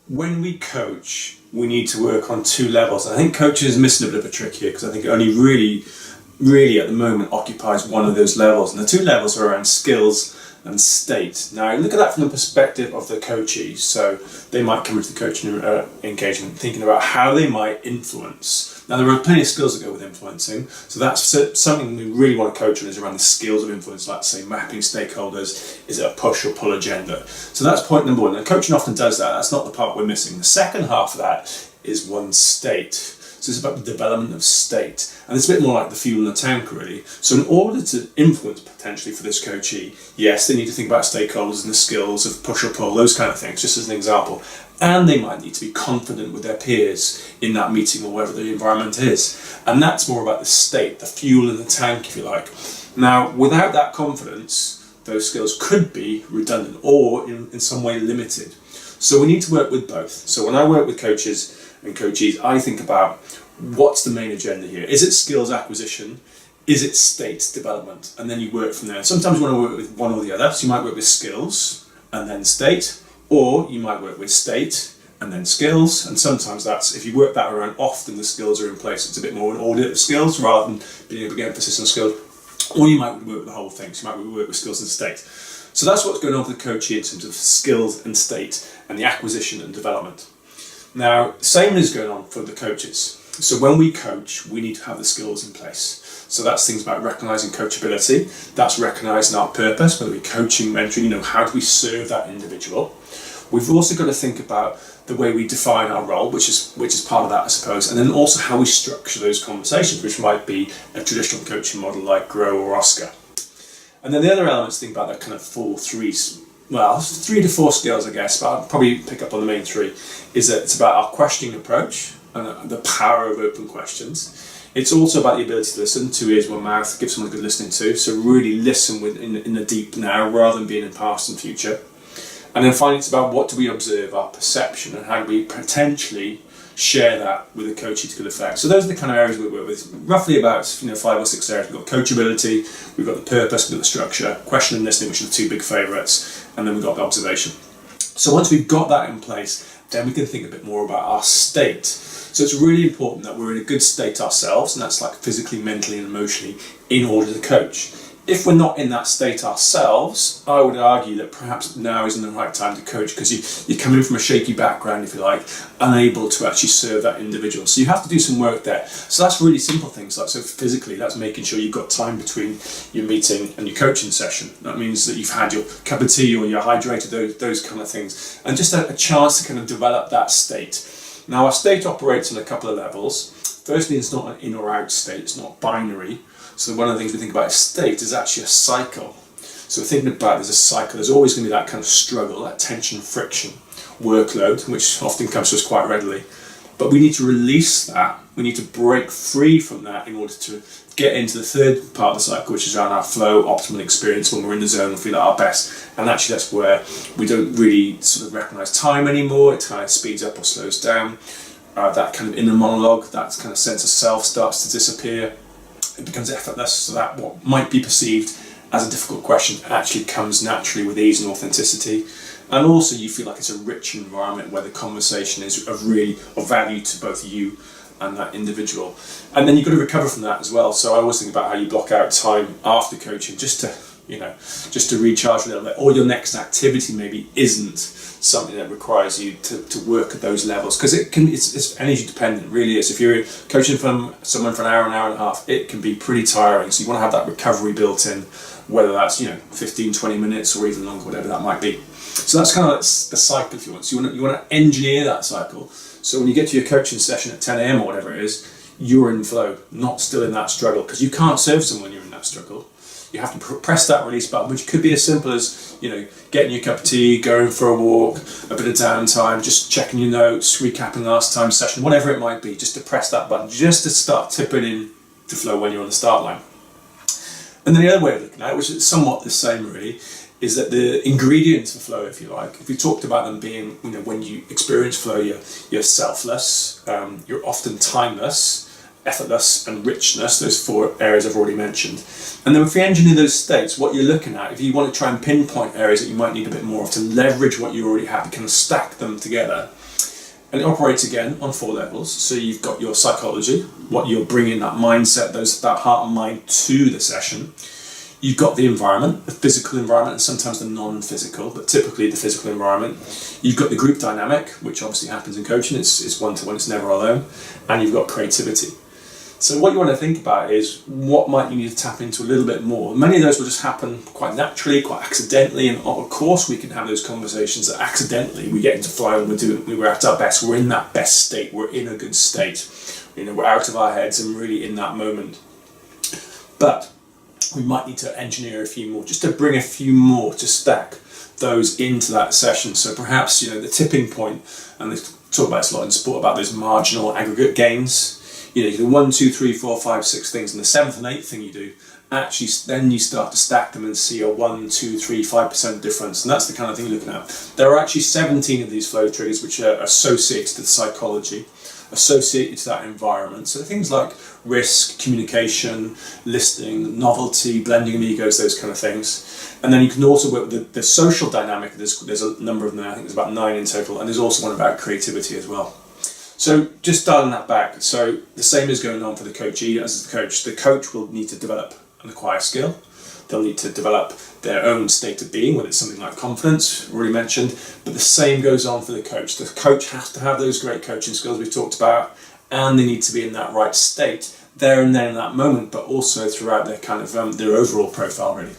when we coach, we need to work on two levels. I think coaching is missing a bit of a trick here because I think it only really at the moment occupies one of those levels. And the two levels are around skills and state. Now, look at that from the perspective of the coachee. So they might come into the coaching engagement thinking about how they might influence. Now, there are plenty of skills that go with influencing. So that's something we really want to coach on, is around the skills of influence, like say mapping stakeholders. Is it a push or pull agenda? So that's point number one. And coaching often does that. That's not the part we're missing. The second half of that is one's state. So it's about the development of state. And it's a bit more like the fuel in the tank, really. So in order to influence potentially for this coachee, yes, they need to think about stakeholders and the skills of push or pull, those kind of things, just as an example. And they might need to be confident with their peers in that meeting or wherever the environment is. And that's more about the state, the fuel in the tank, if you like. Now, without that confidence, those skills could be redundant or in some way limited. So we need to work with both. So when I work with coaches and coachees, I think about what's the main agenda here. Is it skills acquisition? Is it state development? And then you work from there. Sometimes you want to work with one or the other. So you might work with skills and then state, or you might work with state and then skills. And sometimes that's, if you work that around, often the skills are in place. It's a bit more an audit of skills rather than being a big emphasis on skills. Or you might work with the whole thing. So you might work with skills and state. So that's what's going on for the coachee in terms of skills and state and the acquisition and development. Now, same is going on for the coaches. So when we coach, we need to have the skills in place. So that's things about recognising coachability. That's recognising our purpose, whether we're coaching, mentoring, how do we serve that individual. We've also got to think about the way we define our role, which is part of that, I suppose, and then also how we structure those conversations, which might be a traditional coaching model like Grow or Oscar. And then the other elements, think about that kind of 3 to 4 skills, I guess, but I'll probably pick up on the main 3, is that it's about our questioning approach and the power of open questions. It's also about the ability to listen, 2 ears, 1 mouth, give someone a good listening to, so really listen in the deep now rather than being in past and future. And then finally, it's about what do we observe, our perception, and how do we potentially share that with the coachee to good effect. So those are the kind of areas we work with, roughly about 5 or 6 areas. We've got coachability, we've got the purpose, we've got the structure, question and listening, which are the 2 big favourites, and then we've got the observation. So once we've got that in place, then we can think a bit more about our state. So it's really important that we're in a good state ourselves, and that's like physically, mentally and emotionally, in order to coach. If we're not in that state ourselves, I would argue that perhaps now isn't the right time to coach, because you're coming from a shaky background, if you like, unable to actually serve that individual. So you have to do some work there. So that's really simple things, like so physically, that's making sure you've got time between your meeting and your coaching session. That means that you've had your cup of tea or you're hydrated, those kind of things, and just a chance to kind of develop that state. Now, our state operates on a couple of levels. Firstly, it's not an in or out state, it's not binary. So one of the things we think about state is actually a cycle. So we're thinking about there's a cycle, there's always going to be that kind of struggle, that tension, friction, workload, which often comes to us quite readily. But we need to release that, we need to break free from that in order to get into the third part of the cycle, which is around our flow, optimal experience, when we're in the zone and feel at our best. And actually that's where we don't really sort of recognise time anymore, it kind of speeds up or slows down. That kind of inner monologue, that kind of sense of self starts to disappear. It becomes effortless, so that what might be perceived as a difficult question actually comes naturally with ease and authenticity. And also you feel like it's a rich environment where the conversation is of value to both you and that individual. And then you've got to recover from that as well. So I always think about how you block out time after coaching just to recharge a little bit, or your next activity maybe isn't something that requires you to work at those levels, because it's energy dependent, really is. If you're coaching from someone for an hour and a half, it can be pretty tiring. So you want to have that recovery built in, whether that's 15-20 minutes or even longer, whatever that might be. So that's kind of like the cycle, if you want. So you want to engineer that cycle, so when you get to your coaching session at 10 a.m. or whatever it is, you're in flow, not still in that struggle, because you can't serve someone when you're in that struggle. You have to press that release button, which could be as simple as getting your cup of tea, going for a walk, a bit of downtime, just checking your notes, recapping last time's session, whatever it might be, just to press that button, just to start tipping in to flow when you're on the start line. And then the other way of looking at it, which is somewhat the same really, is that the ingredients for flow, if you like, if we talked about them being, when you experience flow, you're selfless, you're often timeless, effortless and richness, those 4 areas I've already mentioned. And then if we engineer those states, what you're looking at, if you want to try and pinpoint areas that you might need a bit more of to leverage what you already have, you can stack them together, And it operates again on 4 levels. So you've got your psychology, what you're bringing, that mindset, that heart and mind to the session. You've got the environment, the physical environment, and sometimes the non-physical, but typically the physical environment. You've got the group dynamic, which obviously happens in coaching. It's one-to-one, it's never alone. And you've got creativity. So what you want to think about is what might you need to tap into a little bit more. Many of those will just happen quite naturally, quite accidentally, and of course we can have those conversations that accidentally we get into flow and we're at our best, we're in that best state, we're in a good state. We're out of our heads and really in that moment. But we might need to engineer a few more, just to bring a few more, to stack those into that session. So perhaps, the tipping point, and they talk about this a lot in sport, about those marginal aggregate gains. You do 1, 2, 3, 4, 5, 6 things, and the 7th and 8th thing you do, actually then you start to stack them and see a 1, 2, 3, 5% difference, and that's the kind of thing you're looking at. There are actually 17 of these flow triggers which are associated to the psychology, associated to that environment. So things like risk, communication, listening, novelty, blending of egos, those kind of things. And then you can also work with the social dynamic. There's a number of them, I think there's about 9 in total, and there's also one about creativity as well. So just dialing that back, so the same is going on for the coachee as the coach. The coach will need to develop and acquire skill. They'll need to develop their own state of being, whether it's something like confidence, already mentioned, but the same goes on for the coach. The coach has to have those great coaching skills we've talked about, and they need to be in that right state there and then in that moment, but also throughout their kind of their overall profile, really.